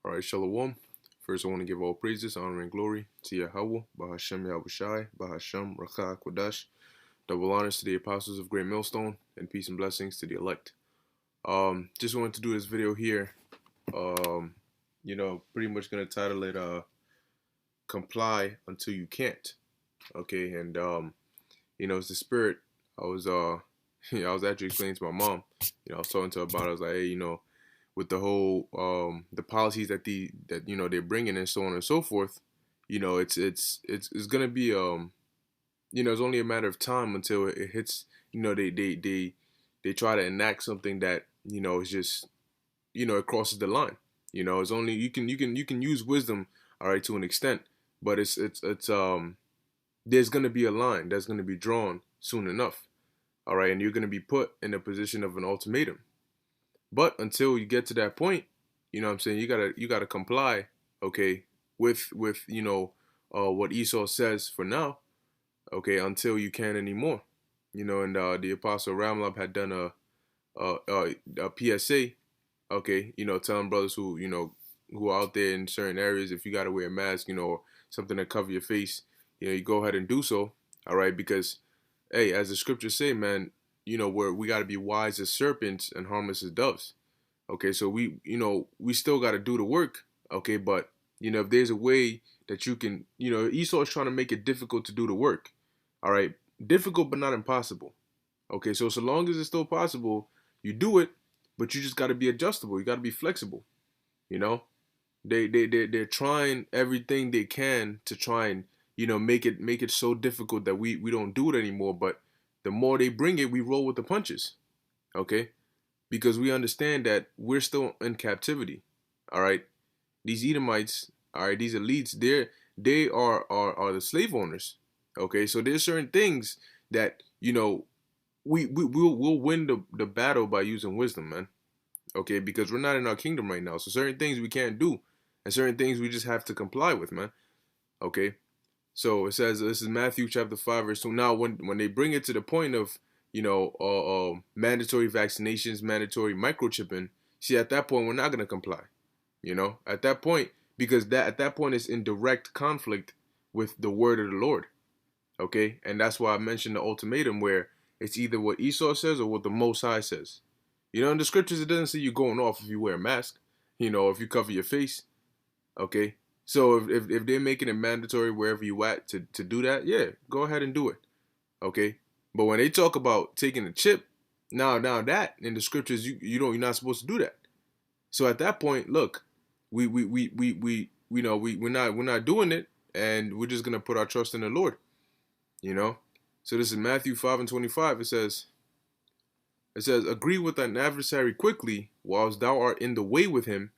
All right, Shalom. First, I want to give all praises, honor, and glory to Yahweh, Bahashem Yahushai, Bahashem Rakah Kodash. Double honors to the apostles of Great Millstone, and peace and blessings to the elect. Just wanted to do this video here. Pretty much gonna title it "Comply Until You Can't." Okay, and it's the spirit. I was I was actually explaining to my mom. I was talking to her about it. I was like, hey, with the whole the policies that they're bringing and so on and so forth, it's gonna be it's only a matter of time until it hits. They try to enact something that is just it crosses the line. It's only you can use wisdom, all right, to an extent, but it's there's gonna be a line that's gonna be drawn soon enough, all right, and you're gonna be put in a position of an ultimatum. But until you get to that point, what I'm saying, you gotta comply, okay, with what Esau says for now, okay, until you can't anymore. And the Apostle Ramlab had done a PSA, okay, telling brothers who are out there in certain areas, if you gotta wear a mask, or something to cover your face, you go ahead and do so, all right, because hey, as the scriptures say, man, we got to be wise as serpents and harmless as doves. Okay, so we still got to do the work. Okay, but if there's a way that you can, Esau is trying to make it difficult to do the work. All right, difficult but not impossible. Okay, so long as it's still possible, you do it, but you just got to be adjustable. You got to be flexible. You know, they're trying everything they can to try and make it so difficult that we don't do it anymore. But the more they bring it, we roll with the punches. Okay, because we understand that we're still in captivity. All right, these Edomites, all right, these elites, they are the slave owners. Okay, so there's certain things that we'll win the battle by using wisdom, man. Okay, because we're not in our kingdom right now, so certain things we can't do, and certain things we just have to comply with, man. Okay, so it says, this is Matthew chapter 5 verse 2. Now, when they bring it to the point of mandatory vaccinations, mandatory microchipping, see, at that point we're not gonna comply. At that point, because at that point it's in direct conflict with the word of the Lord. Okay, and that's why I mentioned the ultimatum, where it's either what Esau says or what the Most High says. In the scriptures it doesn't say you're going off if you wear a mask. If you cover your face. Okay, so if they're making it mandatory wherever you at to do that, yeah, go ahead and do it. Okay, but when they talk about taking a chip, now that in the scriptures you're not supposed to do that. So at that point, look, we're not doing it, and we're just gonna put our trust in the Lord. So this is Matthew 5:25. It says, agree with thine adversary quickly, whilst thou art in the way with him,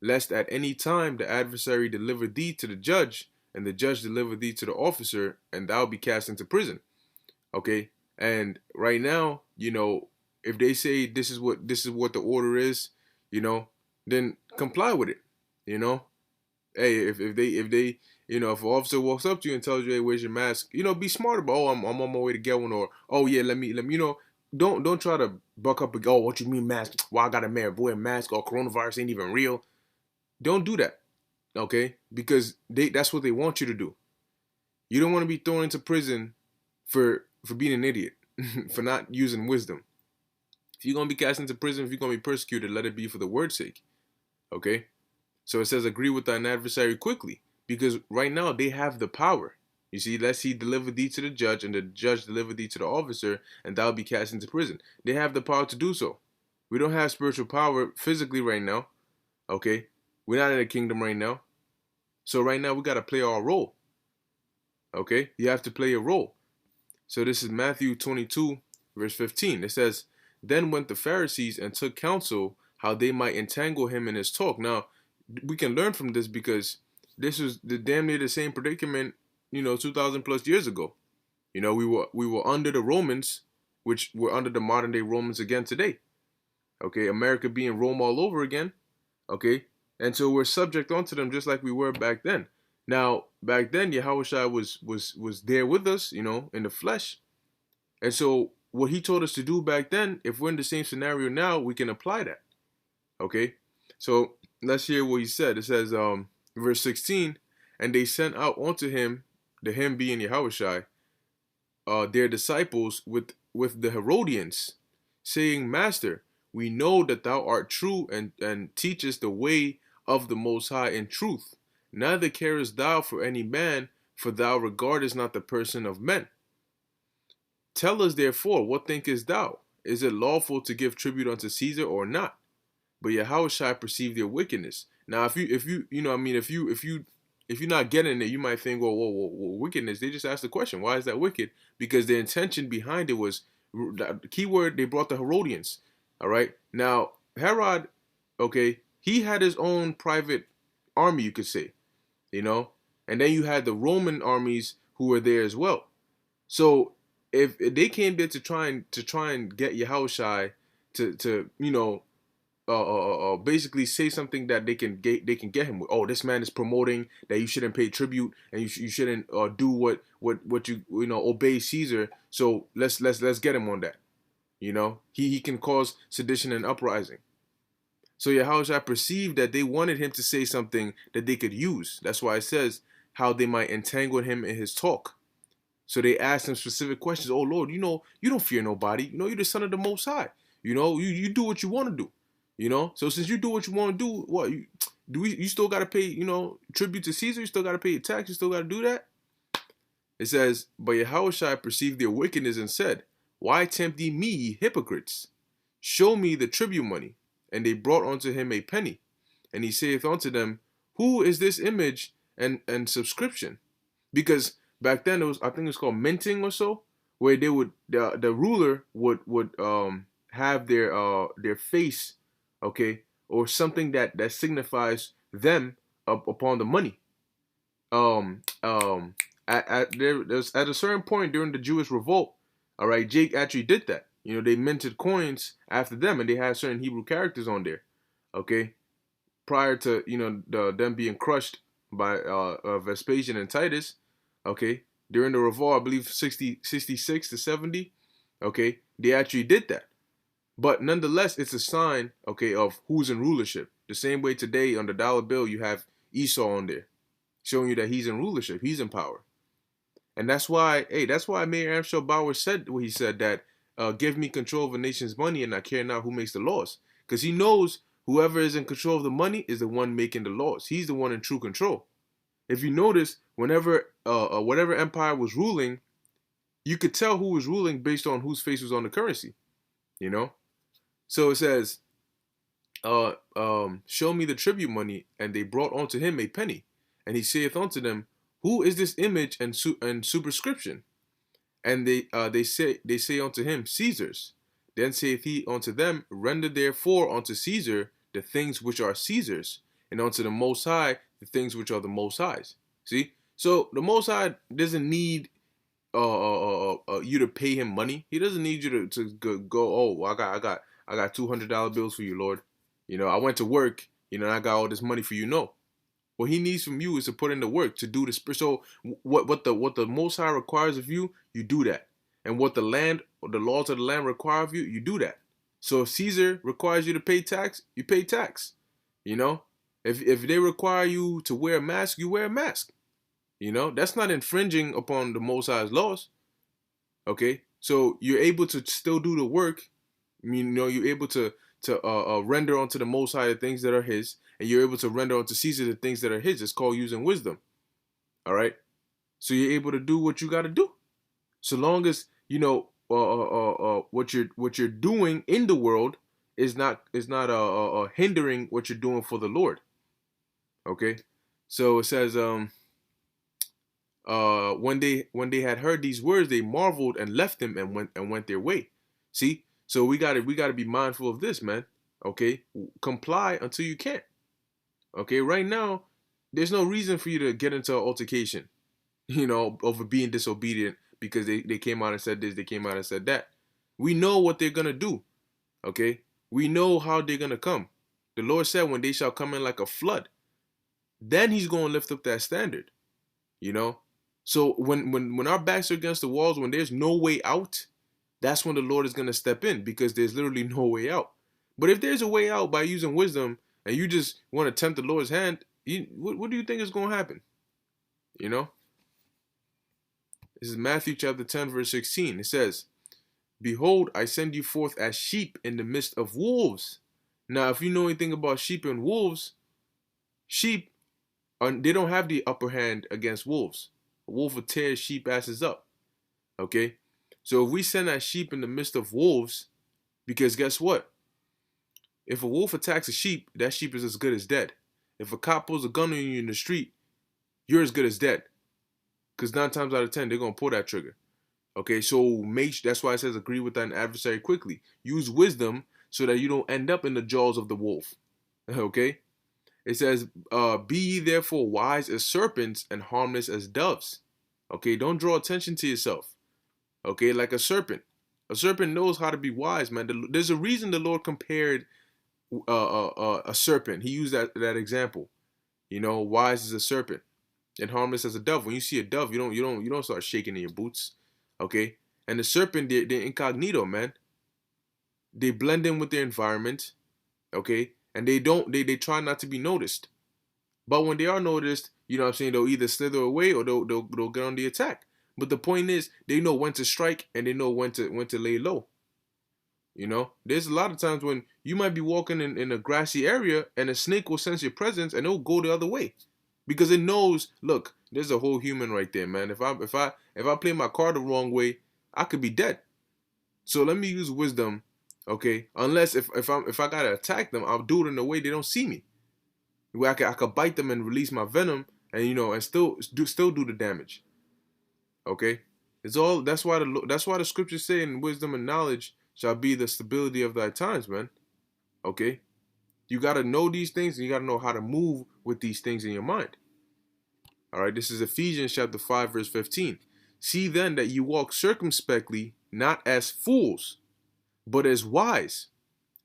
lest at any time the adversary deliver thee to the judge, and the judge deliver thee to the officer, and thou be cast into prison. Okay, and right now, if they say this is what the order is, then comply with it. Hey, if they if an officer walks up to you and tells you, hey, where's your mask? Be smart about, oh, I'm on my way to get one, or oh yeah, let me don't try to buck up and go, oh, what you mean mask? Well, I got a wear a mask, or coronavirus ain't even real. Don't do that, okay? Because that's what they want you to do. You don't want to be thrown into prison for being an idiot, for not using wisdom. If you're going to be cast into prison, if you're going to be persecuted, let it be for the word's sake, okay? So it says, agree with thine adversary quickly, because right now they have the power. You see, lest he deliver thee to the judge, and the judge deliver thee to the officer, and thou be cast into prison. They have the power to do so. We don't have spiritual power physically right now, okay? We're not in a kingdom right now. So right now we got to play our role. Okay? You have to play a role. So this is Matthew 22, verse 15. It says, then went the Pharisees and took counsel how they might entangle him in his talk. Now, we can learn from this, because this was damn near the same predicament, 2,000 plus years ago. We were under the Romans, which were under the modern day Romans again today. Okay? America being Rome all over again. Okay? And so we're subject unto them just like we were back then. Now, back then, Yahushua was there with us, in the flesh. And so what he told us to do back then, if we're in the same scenario now, we can apply that. Okay? So let's hear what he said. It says, verse 16, and they sent out unto him, the him being Yahushai, their disciples with the Herodians, saying, Master, we know that thou art true and teachest the way of the Most High in truth. Neither carest thou for any man, for thou regardest not the person of men. Tell us therefore, what thinkest thou? Is it lawful to give tribute unto Caesar or not? But Yahushua perceived their wickedness. Now, if you know, what I mean, if you're not getting it, you might think, well, wickedness. They just asked the question, why is that wicked? Because the intention behind it was, the keyword, they brought the Herodians. All right. Now, Herod, okay, he had his own private army, you could say, you know, and then you had the Roman armies who were there as well. So if they came there to try and get Yahushua to you know, basically say something that they can get him with. Oh, this man is promoting that you shouldn't pay tribute and you shouldn't do what you know, obey Caesar. So let's get him on that. You know, he can cause sedition and uprising. So Yahushua perceived that they wanted him to say something that they could use. That's why it says how they might entangle him in his talk. So they asked him specific questions. Oh Lord, you know, you don't fear nobody. You know, you're the son of the Most High. You know, you do what you want to do. You know, so since you do what you want to do, what you still got to pay, you know, tribute to Caesar? You still got to pay your tax? You still got to do that? It says, but Yahushua perceived their wickedness and said, why tempt ye me, ye hypocrites? Show me the tribute money. And they brought unto him a penny. And he saith unto them, who is this image and subscription? Because back then it was, I think it's called minting or so, where they would the ruler would have their face, okay, or something that signifies them upon the money. There's at a certain point during the Jewish revolt, all right, Jake actually did that. You know, they minted coins after them, and they had certain Hebrew characters on there, okay, prior to, you know, them being crushed by Vespasian and Titus, okay, during the revolt, I believe 66 to 70, okay, they actually did that. But nonetheless, it's a sign, okay, of who's in rulership. The same way today on the dollar bill, you have Esau on there, showing you that he's in rulership, he's in power. And that's why, hey, that's why Mayor Amschel Bauer said what he said, that give me control of a nation's money and I care not who makes the laws. Because he knows whoever is in control of the money is the one making the laws. He's the one in true control. If you notice, whenever whatever empire was ruling, you could tell who was ruling based on whose face was on the currency, you know? So it says, show me the tribute money, and they brought unto him a penny. And he saith unto them, who is this image and superscription? And they say unto him, Caesar's. Then saith he unto them, render therefore unto Caesar the things which are Caesar's, and unto the Most High the things which are the Most High's. See? So the Most High doesn't need you to pay him money. He doesn't need you to go, oh, I got $200 bills for you, Lord. You know, I went to work, you know, and I got all this money for you. No. What he needs from you is to put in the work, to do the spirit. So what the Most High requires of you, you do that. And what the laws of the land require of you, you do that. So if Caesar requires you to pay tax, you pay tax. You know, if they require you to wear a mask, you wear a mask. You know, that's not infringing upon the Most High's laws. Okay, so you're able to still do the work. You know, you're able to render unto the Most High the things that are His, and you're able to render unto Caesar the things that are His. It's called using wisdom. All right, so you're able to do what you got to do, so long as you know what you're doing in the world is not hindering what you're doing for the Lord. Okay, so it says when they had heard these words, they marveled and left him and went their way. See, so we gotta be mindful of this, man. Okay, comply until you can't. Okay, right now there's no reason for you to get into an altercation, you know, over being disobedient because they came out and said this, they came out and said that. We know what they're gonna do. Okay, we know how they're gonna come. The Lord said, when they shall come in like a flood, then He's gonna lift up that standard. You know, so when our backs are against the walls, when there's no way out, that's when the Lord is gonna step in, because there's literally no way out. But if there's a way out by using wisdom and you just want to tempt the Lord's hand, what do you think is going to happen? You know? This is Matthew chapter 10, verse 16. It says, "Behold, I send you forth as sheep in the midst of wolves." Now, if you know anything about sheep and wolves, sheep, they don't have the upper hand against wolves. A wolf will tear sheep asses up. Okay? So if we send that sheep in the midst of wolves, because guess what? If a wolf attacks a sheep, that sheep is as good as dead. If a cop pulls a gun on you in the street, you're as good as dead. Because 9 times out of 10, they're going to pull that trigger. Okay, so that's why it says agree with thine adversary quickly. Use wisdom so that you don't end up in the jaws of the wolf. Okay? It says, be ye therefore wise as serpents and harmless as doves. Okay, don't draw attention to yourself. Okay, like a serpent. A serpent knows how to be wise, man. There's a reason the Lord compared a serpent. He used that example. You know, wise as a serpent and harmless as a dove. When you see a dove, you don't start shaking in your boots. Okay, and the serpent, they're incognito, man. They blend in with their environment. Okay, and they try not to be noticed. But when they are noticed, you know what I'm saying, they'll either slither away or they'll get on the attack. But the point is, they know when to strike and they know when to lay low. You know, there's a lot of times when you might be walking in a grassy area and a snake will sense your presence and it'll go the other way because it knows, look, there's a whole human right there, man. If I play my card the wrong way, I could be dead. So let me use wisdom, okay? Unless if I gotta attack them, I'll do it in a way they don't see me. Where I could bite them and release my venom, and and still do the damage. Okay, that's why the scriptures say, in wisdom and knowledge shall be the stability of thy times, man. Okay, you gotta know these things, and you gotta know how to move with these things in your mind. All right, this is Ephesians chapter 5, verse 15. See then that you walk circumspectly, not as fools, but as wise.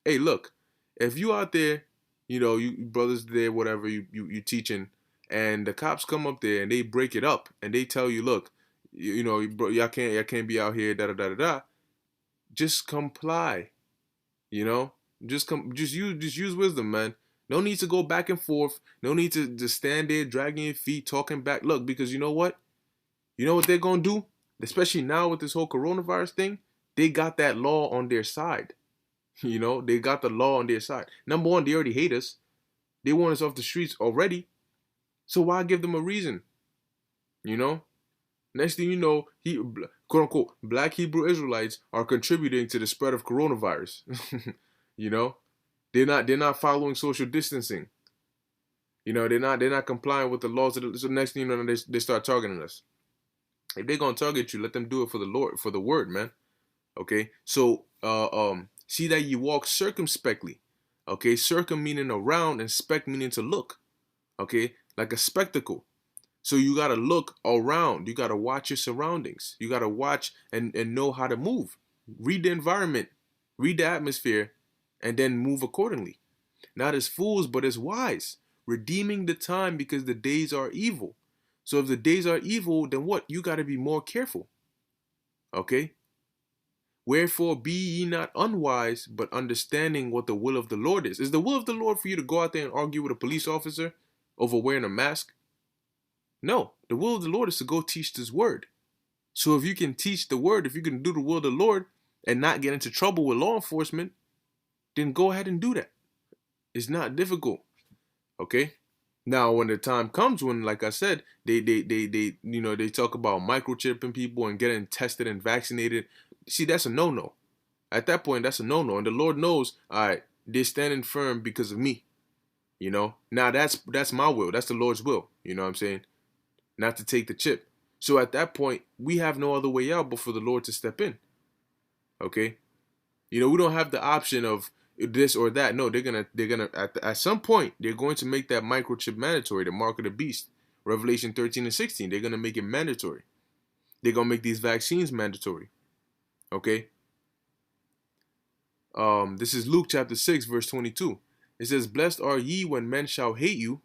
Hey, look, if you out there, you brothers there, whatever you teaching, and the cops come up there and they break it up and they tell you, look, y'all can't be out here, da da da da da. Just comply, just use wisdom, man. No need to go back and forth. No need to just stand there dragging your feet, talking back. Look, because you know what they're gonna do, especially now with this whole coronavirus thing. They got that law on their side. They got the law on their side. Number one, they already hate us. They want us off the streets already. So why give them a reason? Next thing you know, quote unquote, black Hebrew Israelites are contributing to the spread of coronavirus. They're not following social distancing. They're not complying with the laws. So next thing you know, they start targeting us. If they're gonna target you, let them do it for the Lord, for the word, man. Okay, so see that you walk circumspectly. Okay, circum meaning around and spec meaning to look. Okay, like a spectacle. So you gotta look around. You gotta watch your surroundings. You gotta watch and know how to move. Read the environment, read the atmosphere, and then move accordingly. Not as fools, but as wise, redeeming the time because the days are evil. So if the days are evil, then what? You gotta be more careful. Okay? Wherefore be ye not unwise, but understanding what the will of the Lord is. Is the will of the Lord for you to go out there and argue with a police officer over wearing a mask? No, the will of the Lord is to go teach this word. So if you can teach the word, if you can do the will of the Lord and not get into trouble with law enforcement, then go ahead and do that. It's not difficult. Okay? Now, when the time comes when, like I said, they talk about microchipping people and getting tested and vaccinated. See, that's a no-no. At that point, that's a no-no. And the Lord knows, all right, they're standing firm because of me. Now that's my will. That's the Lord's will. You know what I'm saying? Not to take the chip. So at that point, we have no other way out but for the Lord to step in. Okay? We don't have the option of this or that. No, they're gonna at some point they're going to make that microchip mandatory, the mark of the beast. Revelation 13 and 16. They're gonna make it mandatory. They're gonna make these vaccines mandatory. Okay? This is Luke chapter 6, verse 22. It says, blessed are ye when men shall hate you,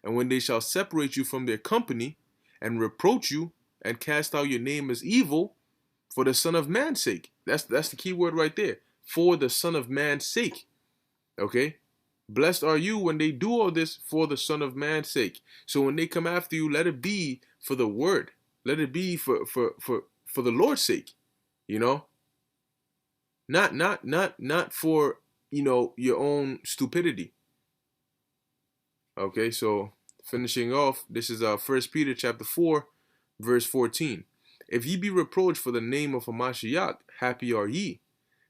and when they shall separate you from their company, and reproach you, and cast out your name as evil, for the Son of Man's sake. That's the key word right there. For the Son of Man's sake. Okay? Blessed are you when they do all this for the Son of Man's sake. So when they come after you, let it be for the word. Let it be for the Lord's sake. You know? Not for, your own stupidity. Okay, so finishing off, this is 1 Peter chapter 4, verse 14. If ye be reproached for the name of Hamashiach, happy are ye,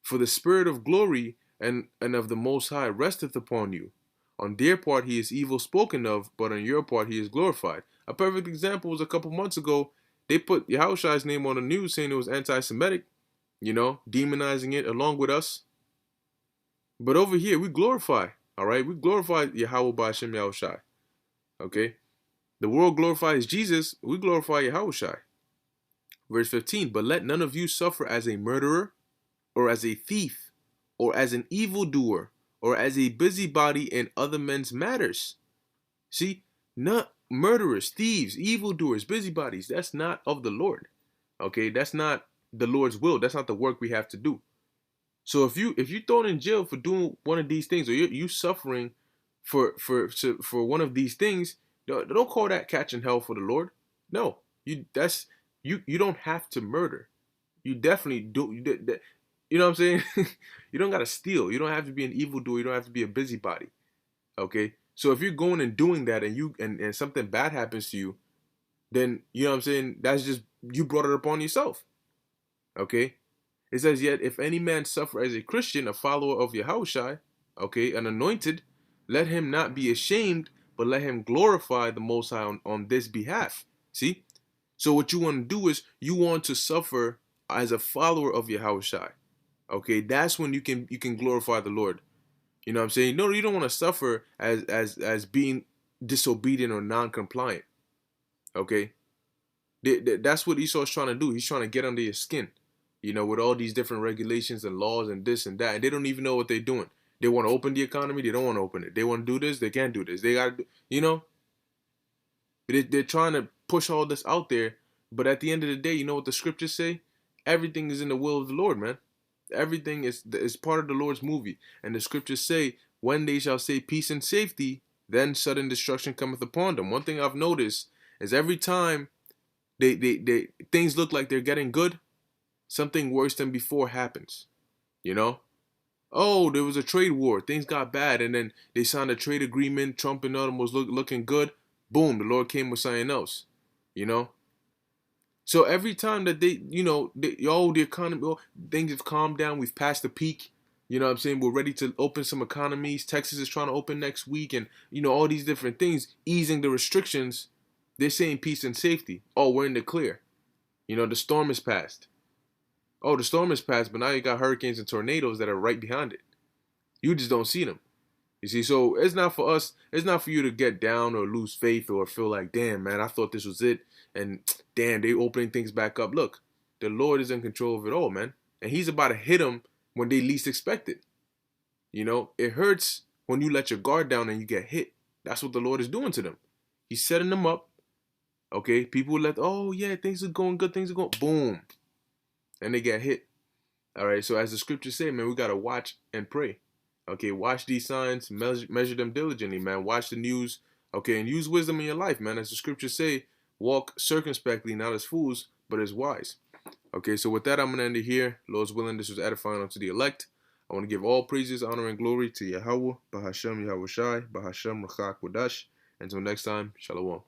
for the spirit of glory and of the Most High resteth upon you. On their part he is evil spoken of, but on your part he is glorified. A perfect example was a couple months ago. They put Yahushua's name on the news saying it was anti-Semitic, demonizing it along with us. But over here, we glorify, all right? We glorify Yahweh Ba'Shem Yahushai, okay? The world glorifies Jesus. We glorify Yahushai. Verse 15, but let none of you suffer as a murderer, or as a thief, or as an evildoer, or as a busybody in other men's matters. See, not murderers, thieves, evildoers, busybodies. That's not of the Lord, okay? That's not the Lord's will. That's not the work we have to do. So if you're thrown in jail for doing one of these things, or you suffering for one of these things, don't call that catching hell for the Lord. No, you don't have to murder. You definitely do. You know what I'm saying? You don't gotta steal. You don't have to be an evildoer. You don't have to be a busybody. Okay. So if you're going and doing that, and something bad happens to you, then you know what I'm saying. That's just you brought it upon yourself. Okay. It says, yet if any man suffer as a Christian, a follower of Yahushua, okay, an anointed, let him not be ashamed, but let him glorify the Most High on this behalf. See? So what you want to do is you want to suffer as a follower of Yahushua. Okay, that's when you can glorify the Lord. You know what I'm saying? No, you don't want to suffer as being disobedient or non-compliant. Okay? That's what Esau's trying to do. He's trying to get under your skin. With all these different regulations and laws and this and that. And they don't even know what they're doing. They want to open the economy. They don't want to open it. They want to do this. They can't do this. They got to, they're trying to push all this out there. But at the end of the day, you know what the scriptures say? Everything is in the will of the Lord, man. Everything is part of the Lord's movie. And the scriptures say, when they shall say peace and safety, then sudden destruction cometh upon them. One thing I've noticed is every time they things look like they're getting good, something worse than before happens. Oh, there was a trade war. Things got bad. And then they signed a trade agreement. Trump and them was looking good. Boom, the Lord came with something else. So every time that the economy, things have calmed down. We've passed the peak. You know what I'm saying? We're ready to open some economies. Texas is trying to open next week. And, all these different things, easing the restrictions. They're saying peace and safety. Oh, we're in the clear. The storm is past. Oh, the storm is past, but now you got hurricanes and tornadoes that are right behind it. You just don't see them. You see, so it's not for us. It's not for you to get down or lose faith or feel like, damn, man, I thought this was it. And damn, they opening things back up. Look, the Lord is in control of it all, man. And he's about to hit them when they least expect it. It hurts when you let your guard down and you get hit. That's what the Lord is doing to them. He's setting them up. Okay, people oh yeah, things are going good. Things are going, boom. And they get hit. All right, so as the scriptures say, man, we got to watch and pray. Okay, watch these signs, measure them diligently, man. Watch the news, okay, and use wisdom in your life, man. As the scriptures say, walk circumspectly, not as fools, but as wise. Okay, so with that, I'm going to end it here. Lord's willing, this was edifying unto the elect. I want to give all praises, honor, and glory to Yahweh, Bahashem Yahushai, Bahashem Rachak Wadash. Until next time, Shalom.